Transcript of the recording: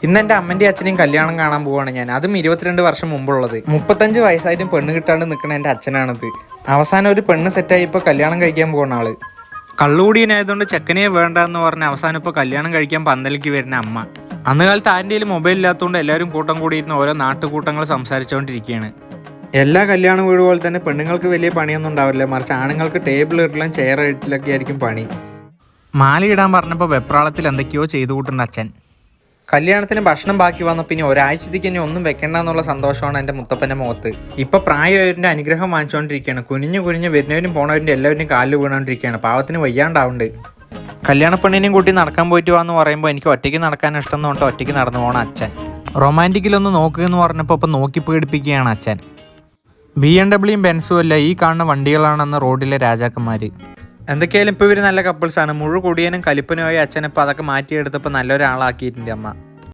ഇന്ന് എൻ്റെ അമ്മൻ്റെ അച്ഛനെയും കല്യാണം കാണാൻ പോവാണ് ഞാൻ. അതും 22 വർഷം മുമ്പുള്ളത്. 35 വയസ്സായിട്ടും പെണ്ണ് കിട്ടാണ്ട് നിൽക്കണ എൻ്റെ അച്ഛനാണത്. അവസാനം ഒരു പെണ്ണ് സെറ്റായി ഇപ്പോൾ കല്യാണം കഴിക്കാൻ പോകുന്ന ആള്. കള്ളുകൂടിയനായതുകൊണ്ട് ചെക്കനെ വേണ്ട എന്ന് പറഞ്ഞ് അവസാനം ഇപ്പോൾ കല്യാണം കഴിക്കാൻ പന്തലിക്ക് വരുന്ന അമ്മ. അന്ന് കാലത്ത് ആരുടെയും മൊബൈൽ ഇല്ലാത്തതുകൊണ്ട് എല്ലാവരും കൂട്ടം കൂടിയിരുന്ന് ഓരോ നാട്ടുകൂട്ടങ്ങൾ സംസാരിച്ചുകൊണ്ടിരിക്കുകയാണ്. എല്ലാ കല്യാണ വീട് പോലെ തന്നെ പെണ്ണുങ്ങൾക്ക് വലിയ പണിയൊന്നും ഉണ്ടാവില്ല, മറിച്ച് ആണുങ്ങൾക്ക് ടേബിൾ ഇടലും ചെയർ ഇടലൊക്കെ ആയിരിക്കും പണി. മാലയിടാൻ പറഞ്ഞപ്പോൾ വെപ്രാളത്തിൽ എന്തൊക്കെയോ ചെയ്തു കൂട്ടുണ്ട് അച്ഛൻ. കല്യാണത്തിന് ഭക്ഷണം ബാക്കി വന്ന പിന്നെ ഒരാഴ്ചത്തേക്ക് ഇനി ഒന്നും വെക്കണ്ട എന്നുള്ള സന്തോഷമാണ് എൻ്റെ മുത്തപ്പൻ്റെ മുഖത്ത്. ഇപ്പം പ്രായമായവരുടെ അനുഗ്രഹം വാങ്ങിച്ചുകൊണ്ടിരിക്കുകയാണ്. കുനിഞ്ഞു വരുന്നവരും പോണവരുടെ എല്ലാവരും കാലിൽ വീണുകൊണ്ടിരിക്കുകയാണ്. പാവത്തിന് വയ്യാണ്ടാവുണ്ട്. കല്യാണ പെണ്ണിനെയും കൂട്ടി നടക്കാൻ പോയിട്ട് വാന്ന് പറയുമ്പോൾ എനിക്ക് ഒറ്റയ്ക്ക് നടക്കാൻ ഇഷ്ടം എന്ന് പറഞ്ഞിട്ട് ഒറ്റയ്ക്ക് നടന്നു പോകണം അച്ഛൻ. റൊമാൻറ്റിക്കിലൊന്ന് നോക്കുക എന്ന് പറഞ്ഞപ്പോൾ ഇപ്പം നോക്കി പേടിപ്പിക്കുകയാണ് അച്ഛൻ. BMW ബെൻസും അല്ല, ഈ കാണുന്ന വണ്ടികളാണെന്ന് റോഡിലെ രാജാക്കന്മാർ. എന്തൊക്കെയായാലും ഇപ്പോൾ ഇവർ നല്ല കപ്പിൾസാണ്. മുഴു കുടിയനും കലിപ്പനുമായി അച്ഛനിപ്പോൾ അതൊക്കെ മാറ്റിയെടുത്തപ്പോൾ നല്ലൊരാളാക്കിയിട്ടുണ്ട് അമ്മ.